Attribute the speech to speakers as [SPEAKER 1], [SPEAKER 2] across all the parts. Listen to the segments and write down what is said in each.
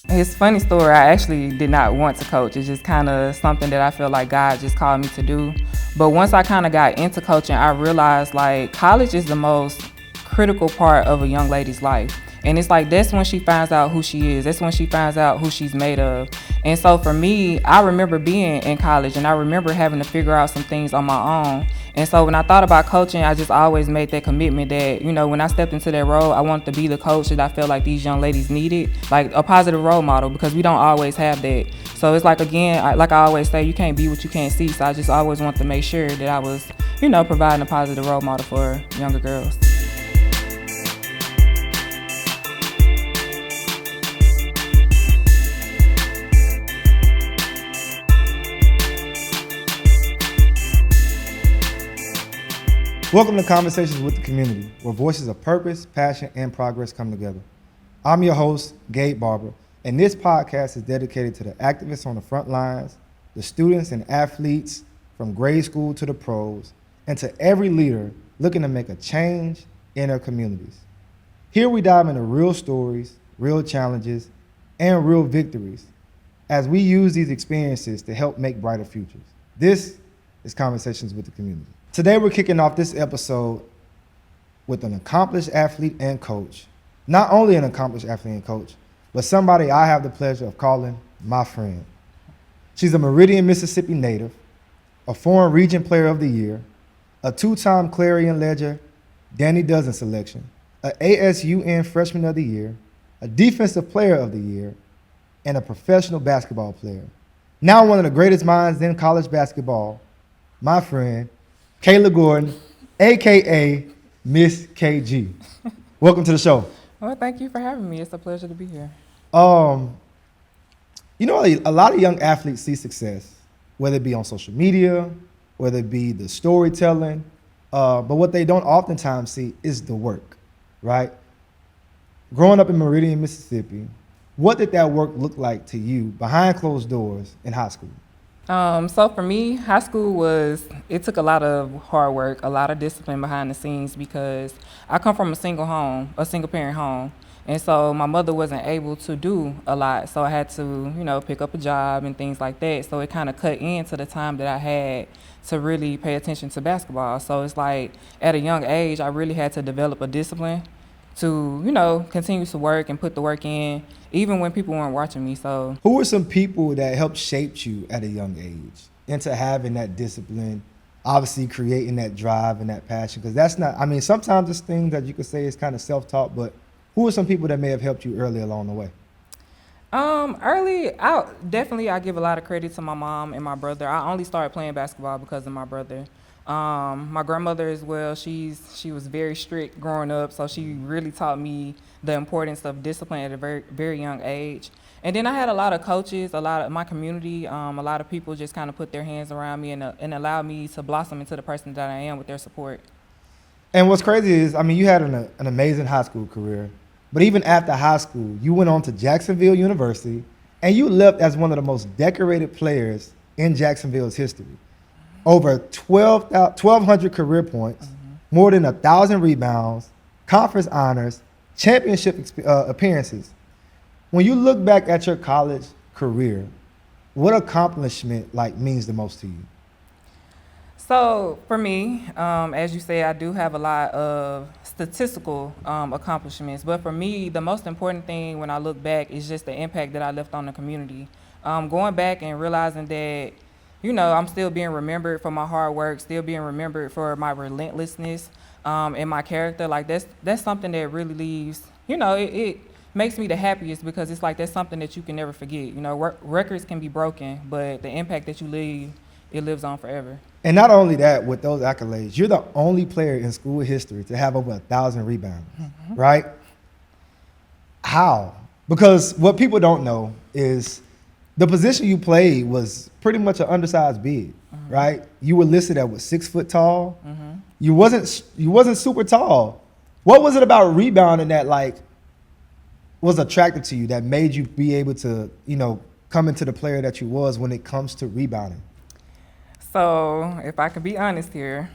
[SPEAKER 1] His funny story, I actually did not want to coach. It's just kind of something that I feel like God just called me to do. But once I kind of got into coaching, I realized like college is the most critical part of a young lady's life. And it's like that's when she finds out who she is. That's when she finds out who she's made of. And so for me, I remember being in college and I remember having to figure out some things on my own. And so when I thought about coaching, I just always made that commitment that, when I stepped into that role, I wanted to be the coach that I felt like these young ladies needed, like a positive role model, because we don't always have that. So it's like, again, like I always say, you can't be what you can't see. So I just always want to make sure that I was, providing a positive role model for younger girls.
[SPEAKER 2] Welcome to Conversations with the Community, where voices of purpose, passion, and progress come together. I'm your host, Gabe Barber, and this podcast is dedicated to the activists on the front lines, the students and athletes from grade school to the pros, and to every leader looking to make a change in their communities. Here we dive into real stories, real challenges, and real victories as we use these experiences to help make brighter futures. This is Conversations with the Community. Today we're kicking off this episode with an accomplished athlete and coach. Not only an accomplished athlete and coach, but somebody I have the pleasure of calling my friend. She's a Meridian, Mississippi native, a Foreign Region Player of the Year, a two-time Clarion Ledger Danny Dozen selection, a ASUN Freshman of the Year, a Defensive Player of the Year, and a professional basketball player. Now one of the greatest minds in college basketball, my friend, Kayla Gordon, a.k.a. Miss KG. Welcome to the show.
[SPEAKER 1] Well, thank you for having me. It's a pleasure to be here.
[SPEAKER 2] A lot of young athletes see success, whether it be on social media, whether it be the storytelling, but what they don't oftentimes see is the work, right? Growing up in Meridian, Mississippi, what did that work look like to you behind closed doors in high school?
[SPEAKER 1] So for me, high school it took a lot of hard work, a lot of discipline behind the scenes because I come from a single parent home. And so my mother wasn't able to do a lot. So I had to, pick up a job and things like that. So it kind of cut into the time that I had to really pay attention to basketball. So it's like at a young age, I really had to develop a discipline to, continue to work and put the work in, even when people weren't watching me. So
[SPEAKER 2] who were some people that helped shape you at a young age into having that discipline, obviously creating that drive and that passion? Because sometimes it's things that you could say is kind of self-taught, but who are some people that may have helped you early along the way?
[SPEAKER 1] I give a lot of credit to my mom and my brother. I only started playing basketball because of my brother. My grandmother as well, she was very strict growing up, so she really taught me the importance of discipline at a very, very young age. And then I had a lot of coaches, a lot of my community, a lot of people just kind of put their hands around me and allowed me to blossom into the person that I am with their support.
[SPEAKER 2] And what's crazy is, you had an amazing high school career, but even after high school, you went on to Jacksonville University, and you left as one of the most decorated players in Jacksonville's history. Over 1,200 career points, more than 1,000 rebounds, conference honors, championship appearances. When you look back at your college career, what accomplishment means the most to you?
[SPEAKER 1] So for me, as you say, I do have a lot of statistical accomplishments. But for me, the most important thing when I look back is just the impact that I left on the community. Going back and realizing that I'm still being remembered for my hard work, still being remembered for my relentlessness and my character. Like that's something that really leaves, it makes me the happiest because it's like that's something that you can never forget. Records can be broken, but the impact that you leave, it lives on forever.
[SPEAKER 2] And not only that, with those accolades, you're the only player in school history to have over 1,000 rebounds, right? How? Because what people don't know is the position you played was pretty much an undersized big, right? You were listed at 6 foot tall. You wasn't super tall. What was it about rebounding that was attractive to you that made you be able to, come into the player that you was when it comes to rebounding?
[SPEAKER 1] So if I can be honest here,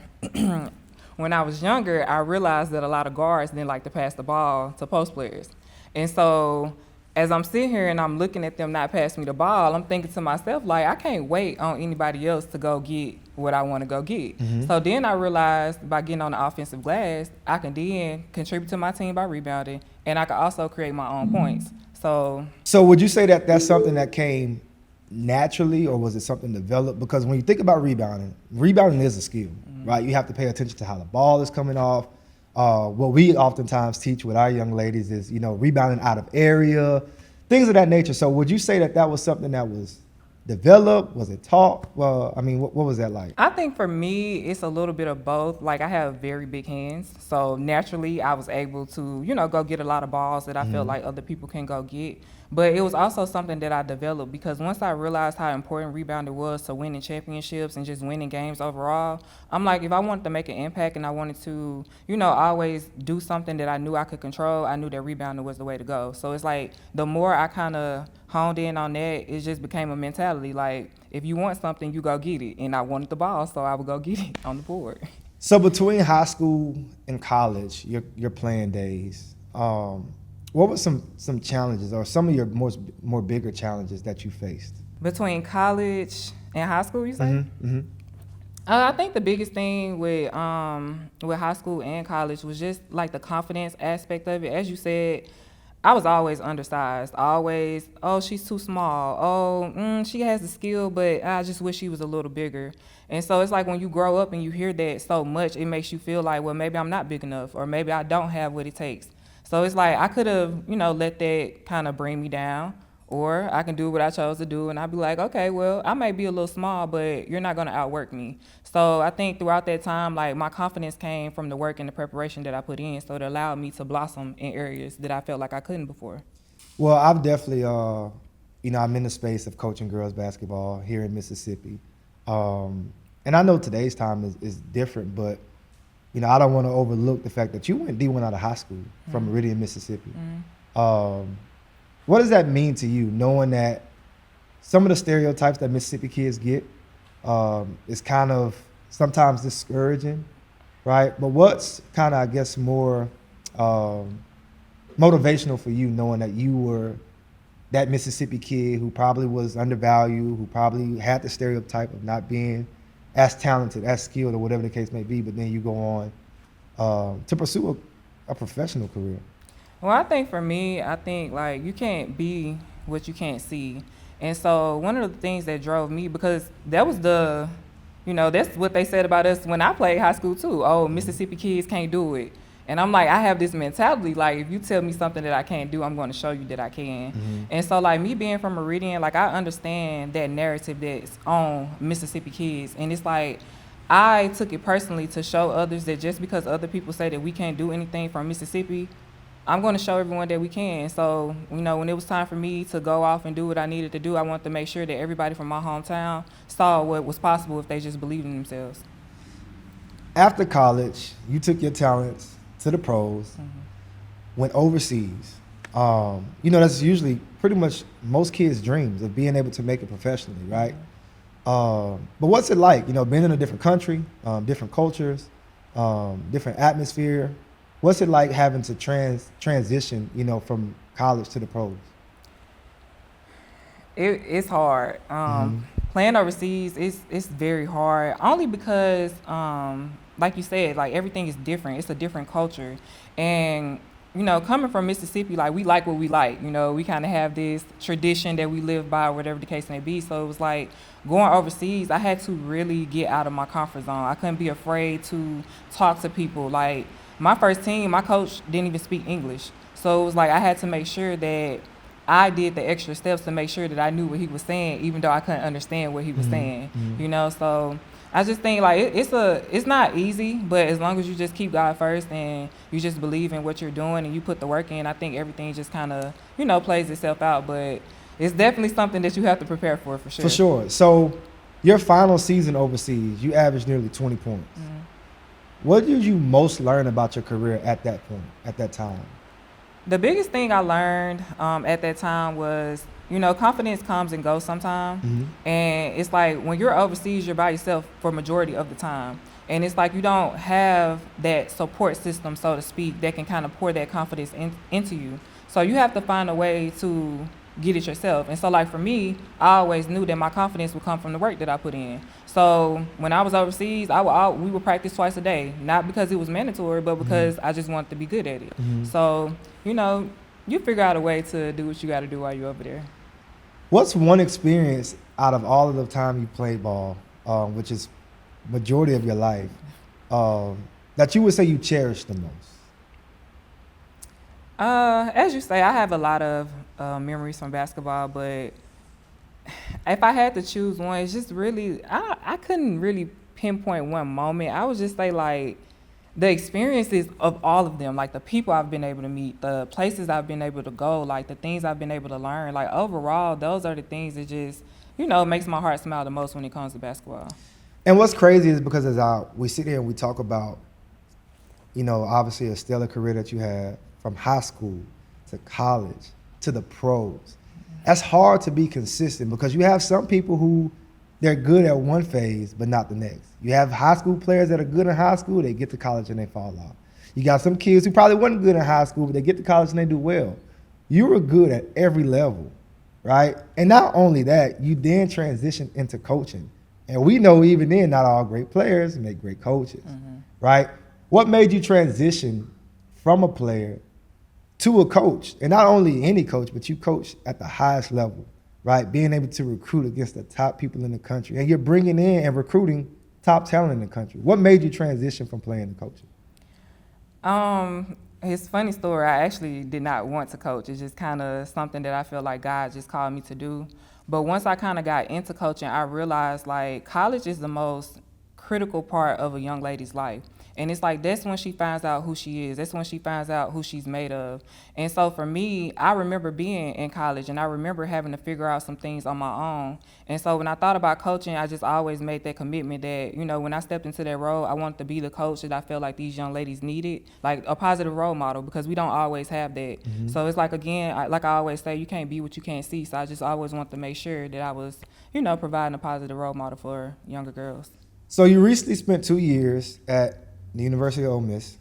[SPEAKER 1] when I was younger, I realized that a lot of guards didn't like to pass the ball to post players. And so as I'm sitting here and I'm looking at them not pass me the ball, I'm thinking to myself, like, I can't wait on anybody else to go get what I want to go get. So then I realized by getting on the offensive glass, I can then contribute to my team by rebounding, and I can also create my own points.
[SPEAKER 2] So would you say that that's something that came naturally, or was it something developed? Because when you think about rebounding is a skill, right? You have to pay attention to how the ball is coming off. What we oftentimes teach with our young ladies is, rebounding out of area, things of that nature. So would you say that that was something that was developed? Was it taught? Well, I mean, what was that like?
[SPEAKER 1] I think for me, it's a little bit of both. Like, I have very big hands, so naturally I was able to, go get a lot of balls that I felt like other people can go get. But it was also something that I developed because once I realized how important rebounding was to winning championships and just winning games overall, I'm like, if I wanted to make an impact and I wanted to, always do something that I knew I could control, I knew that rebounding was the way to go. So it's like the more I kind of honed in on that, it just became a mentality. Like, if you want something, you go get it. And I wanted the ball, so I would go get it on the board.
[SPEAKER 2] So between high school and college, your playing days, what were some challenges or some of your more bigger challenges that you faced?
[SPEAKER 1] Between college and high school, you say? I think the biggest thing with high school and college was just like the confidence aspect of it. As you said, I was always undersized. Always, oh, she's too small. Oh, she has the skill, but I just wish she was a little bigger. And so it's like when you grow up and you hear that so much, it makes you feel like, well, maybe I'm not big enough, or maybe I don't have what it takes. So it's like I could have, let that kind of bring me down, or I can do what I chose to do, and I'd be like, okay, well, I may be a little small, but you're not going to outwork me. So I think throughout that time, like, my confidence came from the work and the preparation that I put in, so it allowed me to blossom in areas that I felt like I couldn't before.
[SPEAKER 2] Well, I've definitely, I'm in the space of coaching girls basketball here in Mississippi. And I know today's time is different, but I don't want to overlook the fact that you went D1 out of high school from Meridian, Mississippi. What does that mean to you, knowing that some of the stereotypes that Mississippi kids get is kind of sometimes discouraging, right? But what's kind of, I guess, more motivational for you, knowing that you were that Mississippi kid who probably was undervalued, who probably had the stereotype of not being as talented, as skilled, or whatever the case may be, but then you go on to pursue a professional career?
[SPEAKER 1] Well, I think for me, like, you can't be what you can't see. And so one of the things that drove me, because that was that's what they said about us when I played high school too. Oh, Mississippi kids can't do it. And I'm like, I have this mentality, like, if you tell me something that I can't do, I'm going to show you that I can. And so, like, me being from Meridian, like, I understand that narrative that's on Mississippi kids. And it's like, I took it personally to show others that just because other people say that we can't do anything from Mississippi, I'm going to show everyone that we can. So, when it was time for me to go off and do what I needed to do, I wanted to make sure that everybody from my hometown saw what was possible if they just believed in themselves.
[SPEAKER 2] After college, you took your talents to the pros, went overseas. That's usually pretty much most kids' dreams of being able to make it professionally, right? But what's it like, being in a different country, different cultures, different atmosphere? What's it like having to transition, from college to the pros?
[SPEAKER 1] It's hard. Playing overseas, it's very hard, only because, like you said, like, everything is different. It's a different culture. And, coming from Mississippi, like, we like what we like. We kind of have this tradition that we live by, whatever the case may be. So it was like going overseas, I had to really get out of my comfort zone. I couldn't be afraid to talk to people. Like, my first team, my coach didn't even speak English. So it was like I had to make sure that I did the extra steps to make sure that I knew what he was saying, even though I couldn't understand what he was saying. So I just think, like, it's not easy, but as long as you just keep God first and you just believe in what you're doing and you put the work in, I think everything just kind of, plays itself out. But it's definitely something that you have to prepare for sure.
[SPEAKER 2] For sure. So your final season overseas, you averaged nearly 20 points. What did you most learn about your career at that point, at that time?
[SPEAKER 1] The biggest thing I learned at that time was, confidence comes and goes sometimes. And it's like when you're overseas, you're by yourself for majority of the time. And it's like you don't have that support system, so to speak, that can kind of pour that confidence into you. So you have to find a way to get it yourself. And so, like for me, I always knew that my confidence would come from the work that I put in. So when I was overseas, we would practice twice a day, not because it was mandatory, but because I just wanted to be good at it. So, you figure out a way to do what you got to do while you're over there.
[SPEAKER 2] What's one experience out of all of the time you played ball, which is majority of your life, that you would say you cherish the most?
[SPEAKER 1] As you say, I have a lot of memories from basketball, but if I had to choose one, it's just really, I couldn't really pinpoint one moment. I would just say, like, the experiences of all of them, like the people I've been able to meet, the places I've been able to go, like the things I've been able to learn, like overall, those are the things that just, makes my heart smile the most when it comes to basketball.
[SPEAKER 2] And what's crazy is because we sit here and we talk about, obviously a stellar career that you had from high school to college to the pros. That's hard to be consistent because you have some people who they're good at one phase but not the next. You have high school players that are good in high school, they get to college and they fall off. You got some kids who probably weren't good in high school, but they get to college and they do well. You were good at every level, right? And not only that, you then transition into coaching. And we know even then, not all great players make great coaches, right? What made you transition from a player to a coach? And not only any coach, but you coach at the highest level, right? Being able to recruit against the top people in the country. And you're bringing in and recruiting top talent in the country. What made you transition from playing to coaching?
[SPEAKER 1] It's a funny story. I actually did not want to coach. It's just kind of something that I feel like God just called me to do. But once I kind of got into coaching, I realized like college is the most critical part of a young lady's life. And it's like that's when she finds out who she is. That's when she finds out who she's made of. And so for me, I remember being in college and I remember having to figure out some things on my own. And so when I thought about coaching, I just always made that commitment that, when I stepped into that role, I wanted to be the coach that I felt like these young ladies needed, like a positive role model, because we don't always have that. So it's like, again, like I always say, you can't be what you can't see. So I just always want to make sure that I was, providing a positive role model for younger girls.
[SPEAKER 2] So you recently spent 2 years at the University of Ole Miss,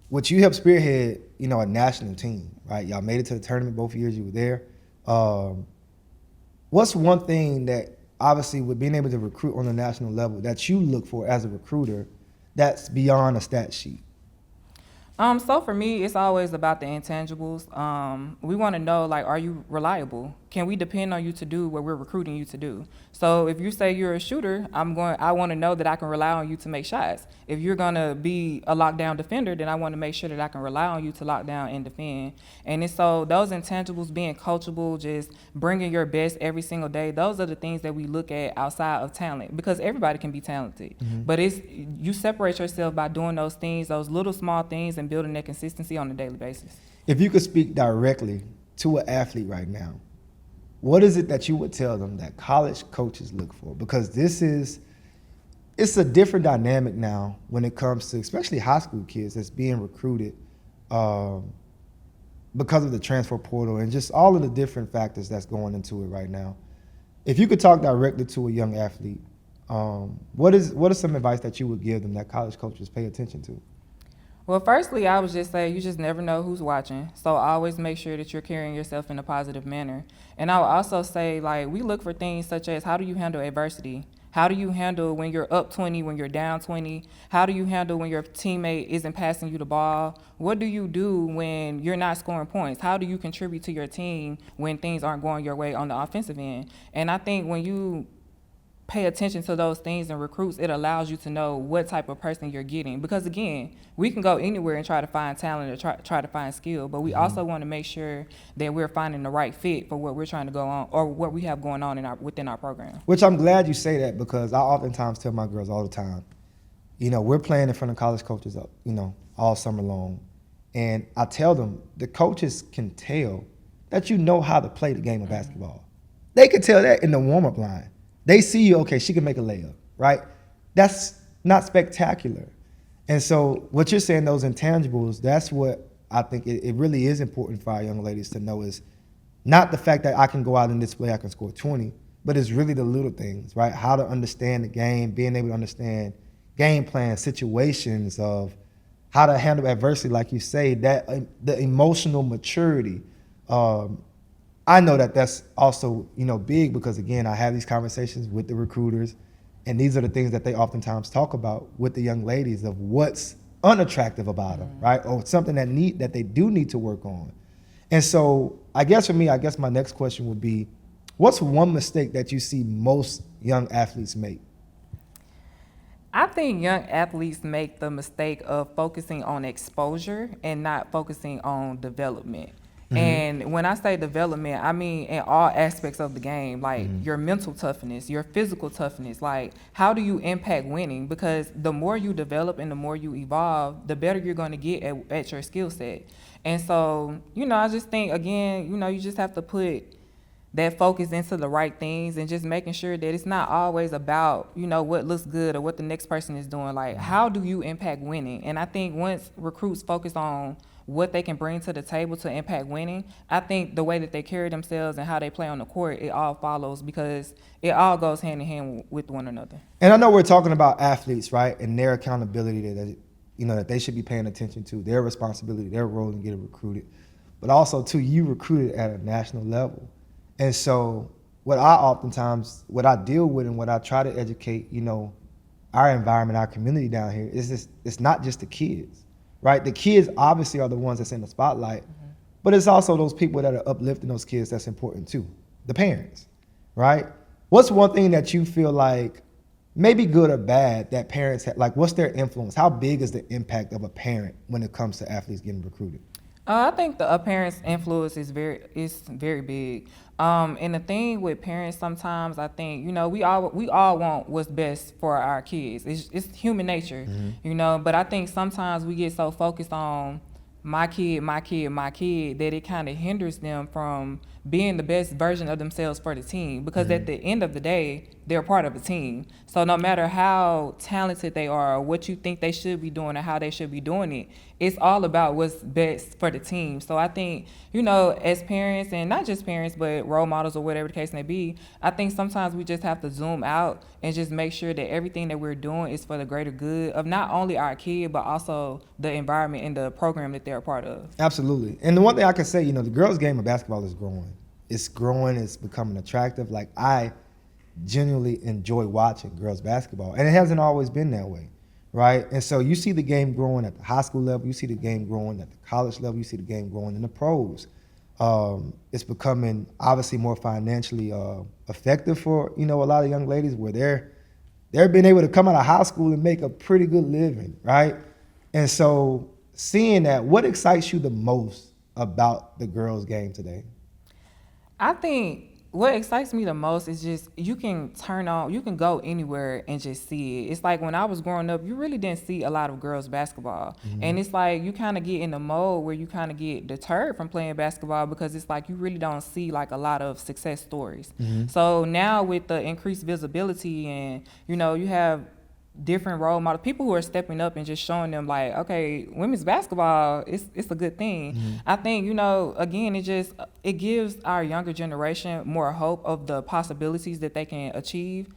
[SPEAKER 2] which you helped spearhead, a national team, right? Y'all made it to the tournament both years you were there. What's one thing that, obviously, with being able to recruit on a national level, that you look for as a recruiter that's beyond a stat sheet?
[SPEAKER 1] So for me, it's always about the intangibles. We want to know, like, are you reliable? Can we depend on you to do what we're recruiting you to do? So if you say you're a shooter, I want to know that I can rely on you to make shots. If you're going to be a lockdown defender, then I want to make sure that I can rely on you to lock down and defend. And it's so those intangibles, being coachable, just bringing your best every single day, those are the things that we look at outside of talent, because everybody can be talented. But you separate yourself by doing those things, those little small things, and building that consistency on a daily basis.
[SPEAKER 2] If you could speak directly to an athlete right now, what is it that you would tell them that college coaches look for? Because it's a different dynamic now when it comes to especially high school kids that's being recruited because of the transfer portal and just all of the different factors that's going into it right now. If you could talk directly to a young athlete, what is some advice that you would give them that college coaches pay attention to?
[SPEAKER 1] Well, firstly, I would just say you just never know who's watching. So always make sure that you're carrying yourself in a positive manner. And I would also say, like, we look for things such as, how do you handle adversity? How do you handle when you're up 20, when you're down 20? How do you handle when your teammate isn't passing you the ball? What do you do when you're not scoring points? How do you contribute to your team when things aren't going your way on the offensive end? And I think when you pay attention to those things in recruits, it allows you to know what type of person you're getting. Because again, we can go anywhere and try to find talent or try to find skill, but we also want to make sure that we're finding the right fit for what we're trying to go on or what we have going on within our program.
[SPEAKER 2] Which I'm glad you say that, because I oftentimes tell my girls all the time, we're playing in front of college coaches, all summer long. And I tell them the coaches can tell that you know how to play the game of basketball. They can tell that in the warm-up line. They see you, okay, she can make a layup, right? That's not spectacular. And so what you're saying, those intangibles, that's what I think it really is important for our young ladies to know, is not the fact that I can go out and display, I can score 20, but it's really the little things, right? How to understand the game, being able to understand game plan situations of how to handle adversity, like you say, that the emotional maturity. I know that that's also, big because again, I have these conversations with the recruiters, and these are the things that they oftentimes talk about with the young ladies of what's unattractive about them, right? Or something that they do need to work on. And so I guess for me, my next question would be, what's one mistake that you see most young athletes make?
[SPEAKER 1] I think young athletes make the mistake of focusing on exposure and not focusing on development. And when I say development, I mean in all aspects of the game, like your mental toughness, your physical toughness, like how do you impact winning? Because the more you develop and the more you evolve, the better you're going to get at your skill set. And so, I just think, again, you just have to put that focus into the right things and just making sure that it's not always about, what looks good or what the next person is doing. Like, how do you impact winning? And I think once recruits focus on what they can bring to the table to impact winning, I think the way that they carry themselves and how they play on the court, it all follows because it all goes hand in hand with one another.
[SPEAKER 2] And I know we're talking about athletes, right, and their accountability that they should be paying attention to, their responsibility, their role in getting recruited. But also, too, you recruited at a national level. And so what I deal with and what I try to educate, our environment, our community down here is it's not just the kids, right? The kids obviously are the ones that's in the spotlight, but it's also those people that are uplifting those kids that's important too, the parents, right? What's one thing that you feel like, maybe good or bad, that parents have, like what's their influence? How big is the impact of a parent when it comes to athletes getting recruited?
[SPEAKER 1] I think a parent's influence is very big. And the thing with parents, sometimes I think we all want what's best for our kids. It's human nature, But I think sometimes we get so focused on my kid that it kind of hinders them from being the best version of themselves for the team. Because at the end of the day, they're part of a team. So no matter how talented they are, or what you think they should be doing, or how they should be doing it, it's all about what's best for the team. So I think, as parents, and not just parents, but role models or whatever the case may be, I think sometimes we just have to zoom out and just make sure that everything that we're doing is for the greater good of not only our kid, but also the environment and the program that they're a part of.
[SPEAKER 2] Absolutely. And the one thing I can say, the girls' game of basketball is growing. It's growing, it's becoming attractive. Like, I genuinely enjoy watching girls' basketball, and it hasn't always been that way. Right? And so you see the game growing at the high school level, you see the game growing at the college level, you see the game growing in the pros. It's becoming obviously more financially effective for, a lot of young ladies where they're being able to come out of high school and make a pretty good living, right? And so seeing that, what excites you the most about the girls' game today?
[SPEAKER 1] I think what excites me the most is just you can go anywhere and just see it. It's like when I was growing up, you really didn't see a lot of girls basketball. And it's like you kind of get in the mode where you kind of get deterred from playing basketball because it's like you really don't see like a lot of success stories. So now with the increased visibility and, you have different role models, people who are stepping up and just showing them like, okay, women's basketball, it's a good thing. I think, again, it gives our younger generation more hope of the possibilities that they can achieve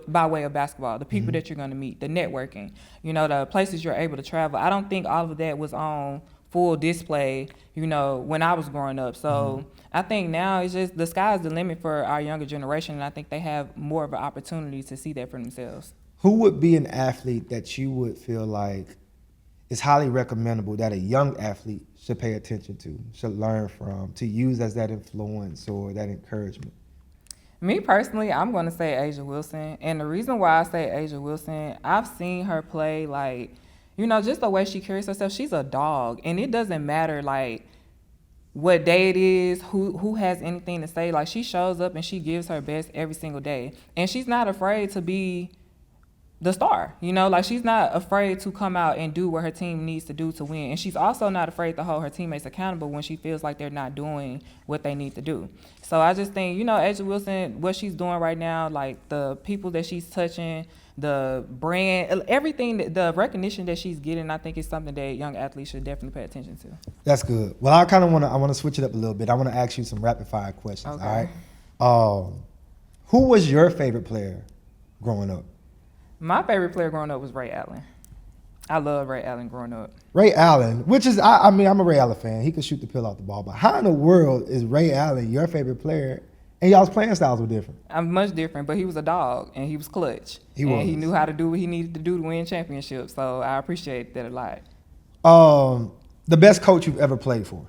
[SPEAKER 1] by way of basketball, the people that you're going to meet, the networking, the places you're able to travel. I don't think all of that was on full display, when I was growing up. So I think now it's just the sky's the limit for our younger generation, and I think they have more of an opportunity to see that for themselves.
[SPEAKER 2] Who would be an athlete that you would feel like is highly recommendable that a young athlete should pay attention to, should learn from, to use as that influence or that encouragement?
[SPEAKER 1] Me personally, I'm going to say Asia Wilson. And the reason why I say Asia Wilson, I've seen her play like, just the way she carries herself. She's a dog. And it doesn't matter like what day it is, who has anything to say. Like, she shows up and she gives her best every single day. And she's not afraid to be the star, like she's not afraid to come out and do what her team needs to do to win. And she's also not afraid to hold her teammates accountable when she feels like they're not doing what they need to do. So I just think, Asia Wilson, what she's doing right now, like the people that she's touching, the brand, everything, the recognition that she's getting, I think is something that young athletes should definitely pay attention to.
[SPEAKER 2] That's good. Well, I kind of want to switch it up a little bit. I want to ask you some rapid fire questions.
[SPEAKER 1] Okay.
[SPEAKER 2] All right. Who was your favorite player growing up?
[SPEAKER 1] My favorite player growing up was Ray Allen. I love Ray Allen growing up.
[SPEAKER 2] Ray Allen, which is, I mean, I'm a Ray Allen fan. He could shoot the pill off the ball. But how in the world is Ray Allen your favorite player and y'all's playing styles were different?
[SPEAKER 1] I'm much different, but he was a dog and he was clutch.
[SPEAKER 2] He was.
[SPEAKER 1] And he knew how to do what he needed to do to win championships. So I appreciate that a lot.
[SPEAKER 2] The best coach you've ever played for?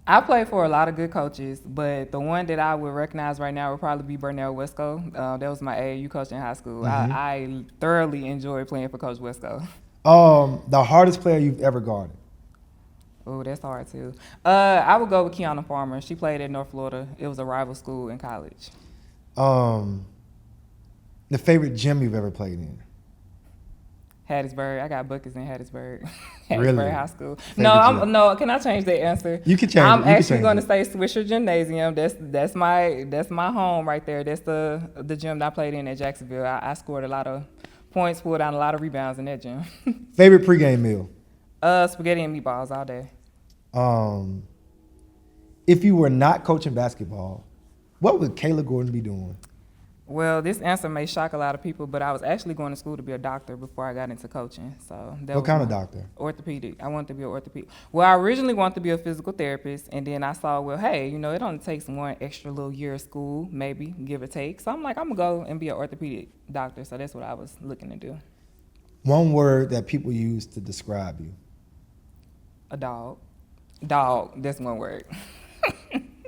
[SPEAKER 1] I played for a lot of good coaches, but the one that I would recognize right now would probably be Burnell Wesco. That was my AAU coach in high school.
[SPEAKER 2] Mm-hmm.
[SPEAKER 1] I thoroughly enjoyed playing for Coach Wesco.
[SPEAKER 2] The hardest player you've ever guarded?
[SPEAKER 1] Oh, that's hard too. I would go with Kiana Farmer. She played at North Florida. It was a rival school in college.
[SPEAKER 2] The favorite gym you've ever played in?
[SPEAKER 1] Hattiesburg. I got buckets in Hattiesburg.
[SPEAKER 2] Really?
[SPEAKER 1] Hattiesburg High School.
[SPEAKER 2] Favorite gym?
[SPEAKER 1] No. Can I change that answer?
[SPEAKER 2] You can change
[SPEAKER 1] I'm
[SPEAKER 2] it. You
[SPEAKER 1] actually
[SPEAKER 2] can
[SPEAKER 1] going to
[SPEAKER 2] change
[SPEAKER 1] say Swisher Gymnasium. That's my home right there. That's the gym that I played in at Jacksonville. I scored a lot of points, pulled down a lot of rebounds in that gym.
[SPEAKER 2] Favorite pregame meal?
[SPEAKER 1] Spaghetti and meatballs all day.
[SPEAKER 2] If you were not coaching basketball, what would Kayla Gordon be doing?
[SPEAKER 1] Well, this answer may shock a lot of people, but I was actually going to school to be a doctor before I got into coaching. So
[SPEAKER 2] What kind of doctor?
[SPEAKER 1] Orthopedic. I wanted to be an orthopedic. Well, I originally wanted to be a physical therapist, and then I saw, well, hey, it only takes one extra little year of school, maybe, give or take. So I'm like, I'm going to go and be an orthopedic doctor. So that's what I was looking to do.
[SPEAKER 2] One word that people use to describe you?
[SPEAKER 1] A dog. Dog, that's one word.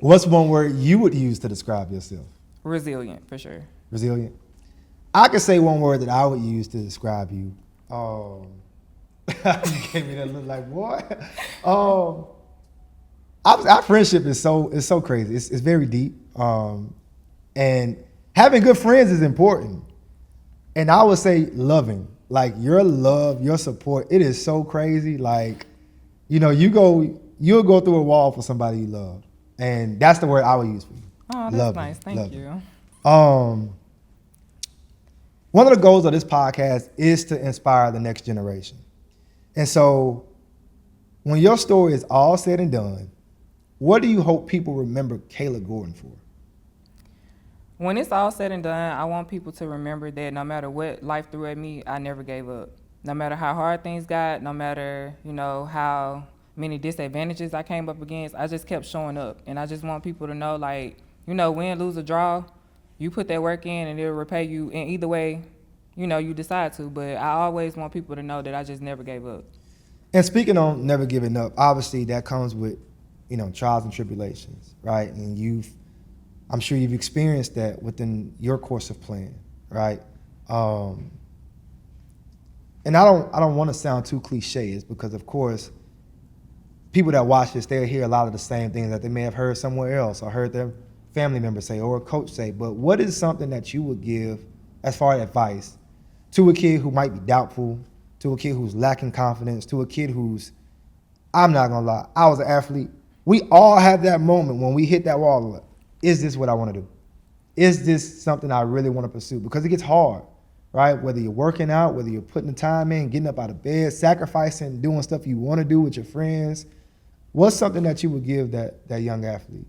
[SPEAKER 2] What's one word you would use to describe yourself?
[SPEAKER 1] Resilient, for sure.
[SPEAKER 2] Resilient. I could say one word that I would use to describe you. You gave me that look like, what? Our friendship is so crazy. It's very deep. And having good friends is important. And I would say loving. Like your love, your support, it is so crazy. Like, you'll go through a wall for somebody you love. And that's the word I would use for you.
[SPEAKER 1] Oh, that's nice. Thank you.
[SPEAKER 2] One of the goals of this podcast is to inspire the next generation. And so when your story is all said and done, what do you hope people remember Kayla Gordon for?
[SPEAKER 1] When it's all said and done, I want people to remember that no matter what life threw at me, I never gave up. No matter how hard things got, no matter, how many disadvantages I came up against, I just kept showing up. And I just want people to know, like, win, lose, or draw, you put that work in and it'll repay you in either way, you decide to. But I always want people to know that I just never gave up.
[SPEAKER 2] And speaking on never giving up, obviously that comes with, trials and tribulations, right? And I'm sure you've experienced that within your course of playing, right? And I don't want to sound too cliche, is because of course, people that watch this, they'll hear a lot of the same things that they may have heard somewhere else or heard their family members say or a coach say. But what is something that you would give as far as advice to a kid who might be doubtful, to a kid who's lacking confidence, to a kid who's, I'm not going to lie, I was an athlete. We all have that moment when we hit that wall. Is this what I want to do? Is this something I really want to pursue? Because it gets hard, right? Whether you're working out, whether you're putting the time in, getting up out of bed, sacrificing, doing stuff you want to do with your friends. What's something that you would give that young athlete?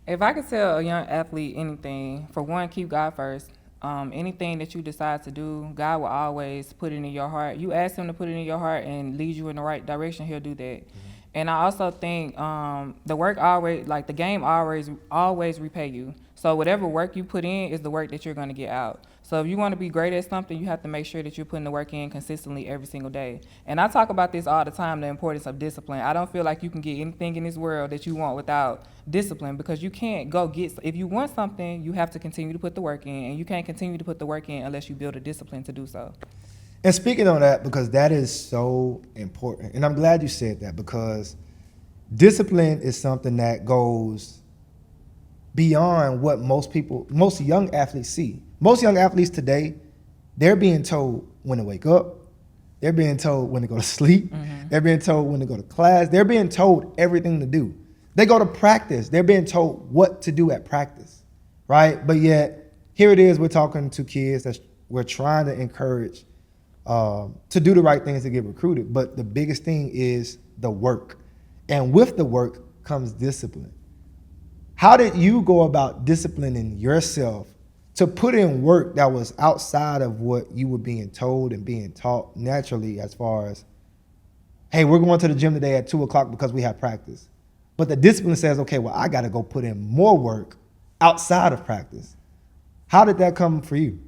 [SPEAKER 1] If I could tell a young athlete anything, for one, keep God first. Anything that you decide to do, God will always put it in your heart. You ask him to put it in your heart and lead you in the right direction, he'll do that. Mm-hmm. And I also think the work always, like the game always repay you. So whatever work you put in is the work that you're going to get out. So if you want to be great at something, you have to make sure that you're putting the work in consistently every single day. And I talk about this all the time, the importance of discipline. I don't feel like you can get anything in this world that you want without discipline, because you can't go get, if you want something, you have to continue to put the work in, and you can't continue to put the work in unless you build a discipline to do so.
[SPEAKER 2] And speaking on that, because that is so important, and I'm glad you said that, because discipline is something that goes beyond what most young athletes see. Most young athletes today, they're being told when to wake up. They're being told when to go to sleep. Mm-hmm. They're being told when to go to class. They're being told everything to do. They go to practice. They're being told what to do at practice, right? But yet, here it is, we're talking to kids that we're trying to encourage to do the right things to get recruited. But the biggest thing is the work. And with the work comes discipline. How did you go about disciplining yourself to put in work that was outside of what you were being told and being taught naturally, as far as, hey, we're going to the gym today at 2:00 because we have practice. But the discipline says, okay, well, I got to go put in more work outside of practice. How did that come for you?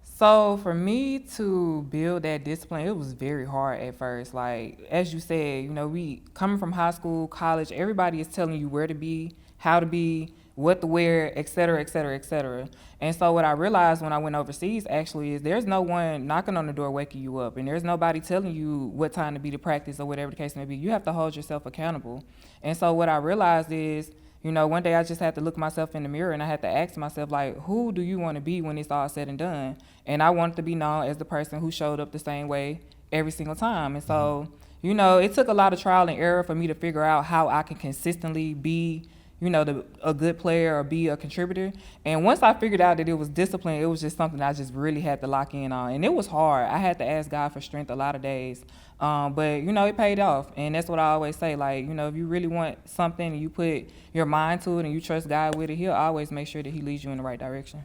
[SPEAKER 1] So for me to build that discipline, it was very hard at first. Like, as you said, we coming from high school, college, everybody is telling you where to be, how to be, what to wear, et cetera, et cetera, et cetera. And so what I realized when I went overseas actually is there's no one knocking on the door waking you up, and there's nobody telling you what time to be to practice or whatever the case may be. You have to hold yourself accountable. And so what I realized is, one day I just had to look myself in the mirror and I had to ask myself, like, who do you want to be when it's all said and done? And I wanted to be known as the person who showed up the same way every single time. And so, it took a lot of trial and error for me to figure out how I can consistently be, a good player or be a contributor. And once I figured out that it was discipline, it was just something I just really had to lock in on. And it was hard. I had to ask God for strength a lot of days. But, it paid off. And that's what I always say. Like, if you really want something and you put your mind to it and you trust God with it, he'll always make sure that he leads you in the right direction.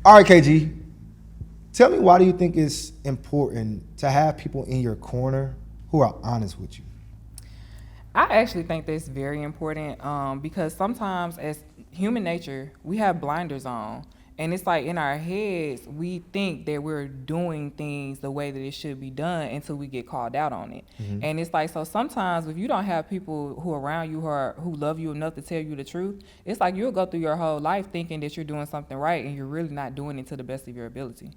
[SPEAKER 2] All right, KG, tell me, why do you think it's important to have people in your corner who are honest with you?
[SPEAKER 1] I actually think that's very important because sometimes as human nature, we have blinders on. And it's like in our heads, we think that we're doing things the way that it should be done until we get called out on it. Mm-hmm. And it's like, so sometimes if you don't have people who are around you who love you enough to tell you the truth, it's like you'll go through your whole life thinking that you're doing something right and you're really not doing it to the best of your ability.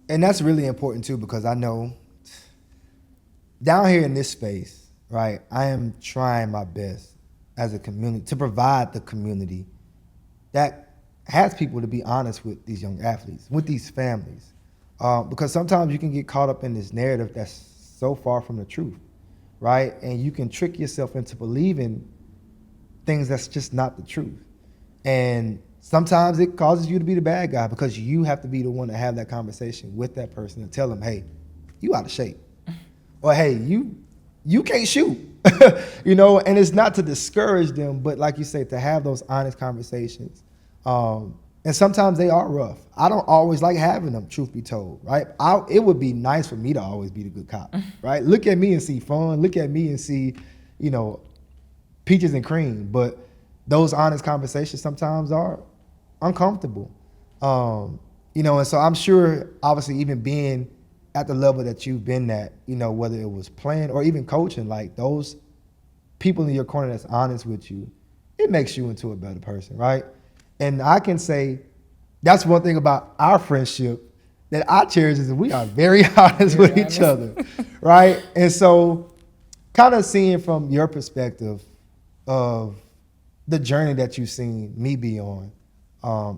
[SPEAKER 2] And that's really important too, because I know down here in this space, right, I am trying my best as a community to provide the community that has people to be honest with these young athletes, with these families. Because sometimes you can get caught up in this narrative that's so far from the truth, right? And you can trick yourself into believing things that's just not the truth. And sometimes it causes you to be the bad guy because you have to be the one to have that conversation with that person and tell them, hey, you out of shape. Or, hey, you can't shoot. And it's not to discourage them, but like you say, to have those honest conversations. And sometimes they are rough. I don't always like having them, truth be told, right? It would be nice for me to always be the good cop, right? Look at me and see fun. Look at me and see, peaches and cream. But those honest conversations sometimes are uncomfortable. And so I'm sure, obviously, even being at the level that you've been at, whether it was playing or even coaching, like those people in your corner that's honest with you, it makes you into a better person, right? And I can say that's one thing about our friendship that I cherish is that we are very honest with each other, right? And so kind of seeing from your perspective of the journey that you've seen me be on,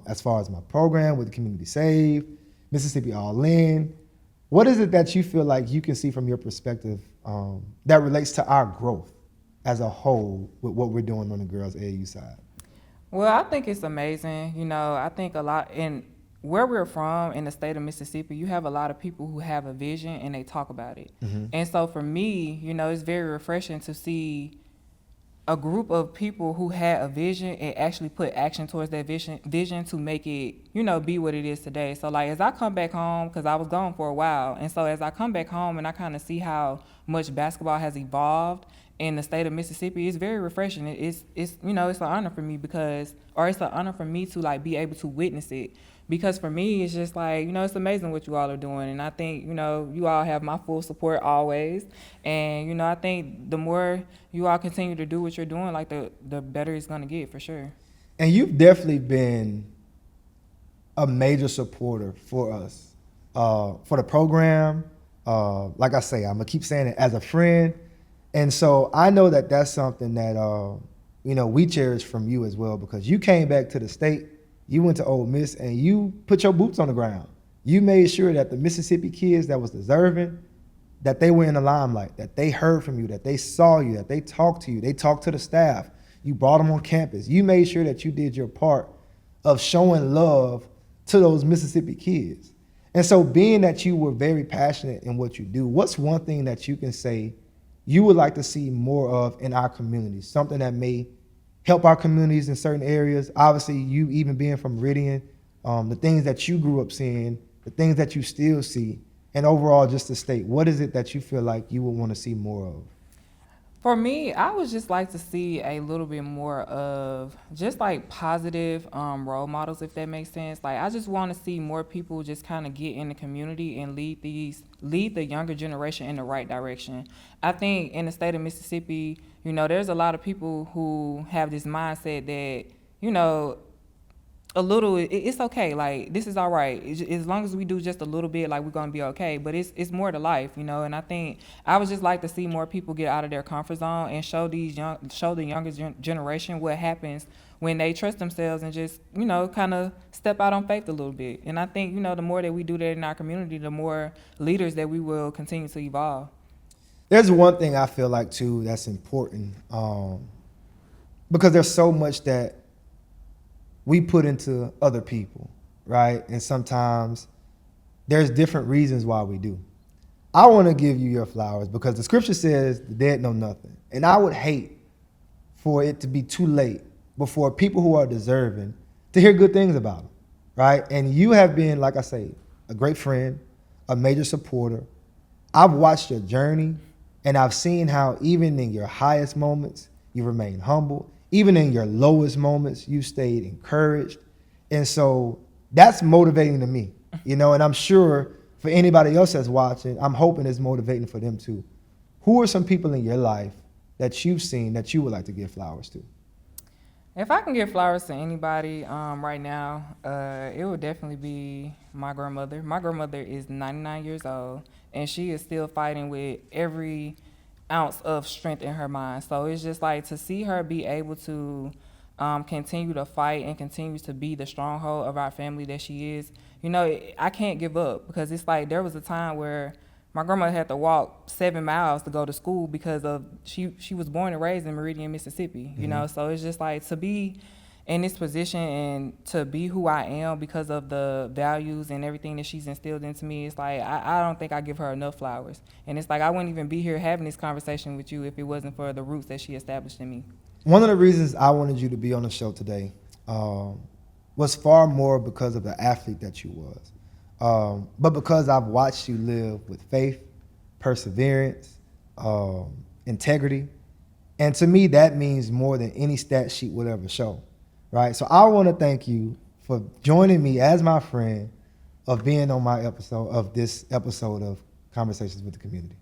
[SPEAKER 2] as far as my program with the Community Save, Mississippi All In, what is it that you feel like you can see from your perspective that relates to our growth as a whole with what we're doing on the girls' AAU side?
[SPEAKER 1] Well, I think it's amazing. I think a lot in where we're from in the state of Mississippi, you have a lot of people who have a vision and they talk about it. Mm-hmm. And so for me, it's very refreshing to see a group of people who had a vision and actually put action towards that vision to make it, be what it is today. So like as I come back home, because I was gone for a while, and so as I come back home and I kind of see how much basketball has evolved in the state of Mississippi, it's very refreshing. It's an honor for me it's an honor for me to like be able to witness it. Because for me, it's just like, it's amazing what you all are doing. And I think, you all have my full support always. And, I think the more you all continue to do what you're doing, like the better it's going to get for sure.
[SPEAKER 2] And you've definitely been a major supporter for us, for the program. Like I say, I'm going to keep saying it, as a friend. And so I know that that's something that, we cherish from you as well, because you came back to the state. You went to Ole Miss and you put your boots on the ground. You made sure that the Mississippi kids that was deserving, that they were in the limelight, that they heard from you, that they saw you, that they talked to you, they talked to the staff. You brought them on campus. You made sure that you did your part of showing love to those Mississippi kids. And so being that you were very passionate in what you do, what's one thing that you can say you would like to see more of in our communities, something that may help our communities in certain areas? Obviously, you even being from Meridian, the things that you grew up seeing, the things that you still see, and overall just the state? What is it that you feel like you would want to see more of?
[SPEAKER 1] For me, I would just like to see a little bit more of just like positive role models, if that makes sense. Like, I just want to see more people just kind of get in the community and lead the younger generation in the right direction. I think in the state of Mississippi, there's a lot of people who have this mindset that, you know, it's okay. Like, this is all right. As long as we do just a little bit, like, we're gonna be okay. But it's more to life, And I think I would just like to see more people get out of their comfort zone and show the younger generation what happens when they trust themselves and just kind of step out on faith a little bit. And I think the more that we do that in our community, the more leaders that we will continue to evolve.
[SPEAKER 2] There's one thing I feel like too that's important, because there's so much that we put into other people, right? And sometimes there's different reasons why we do. I want to give you your flowers because the scripture says the dead know nothing. And I would hate for it to be too late before people who are deserving to hear good things about them, right? And you have been, like I say, a great friend, a major supporter. I've watched your journey, and I've seen how even in your highest moments, you remain humble. Even in your lowest moments, you stayed encouraged. And so that's motivating to me, and I'm sure for anybody else that's watching, I'm hoping it's motivating for them too. Who are some people in your life that you've seen that you would like to give flowers to?
[SPEAKER 1] If I can give flowers to anybody right now, it would definitely be my grandmother. My grandmother is 99 years old, and she is still fighting with every ounce of strength in her mind. So it's just like to see her be able to continue to fight and continue to be the stronghold of our family that she is. I can't give up because it's like there was a time where my grandmother had to walk 7 miles to go to school because of she was born and raised in Meridian, Mississippi. So it's just like to be in this position and to be who I am because of the values and everything that she's instilled into me. It's like I don't think I give her enough flowers. And it's like I wouldn't even be here having this conversation with you if it wasn't for the roots that she established in me.
[SPEAKER 2] One of the reasons I wanted you to be on the show today was far more because of the athlete that you was. But because I've watched you live with faith, perseverance, integrity. And to me, that means more than any stat sheet would ever show. Right, so I want to thank you for joining me as my friend of being on this episode of Conversations with the Community.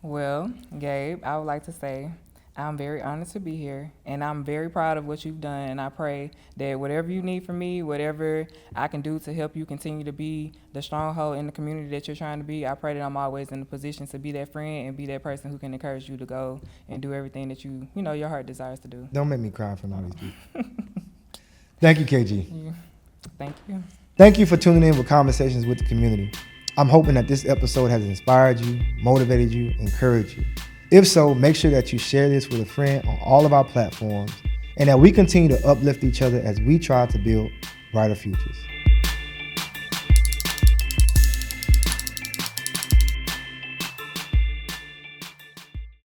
[SPEAKER 1] Well, Gabe, I would like to say I'm very honored to be here, and I'm very proud of what you've done, and I pray that whatever you need from me, whatever I can do to help you continue to be the stronghold in the community that you're trying to be, I pray that I'm always in the position to be that friend and be that person who can encourage you to go and do everything that your heart desires to do.
[SPEAKER 2] Don't make me cry in front of all these people. Thank you, KG.
[SPEAKER 1] Thank you.
[SPEAKER 2] Thank you for tuning in with Conversations with the Community. I'm hoping that this episode has inspired you, motivated you, encouraged you. If so, make sure that you share this with a friend on all of our platforms and that we continue to uplift each other as we try to build brighter futures.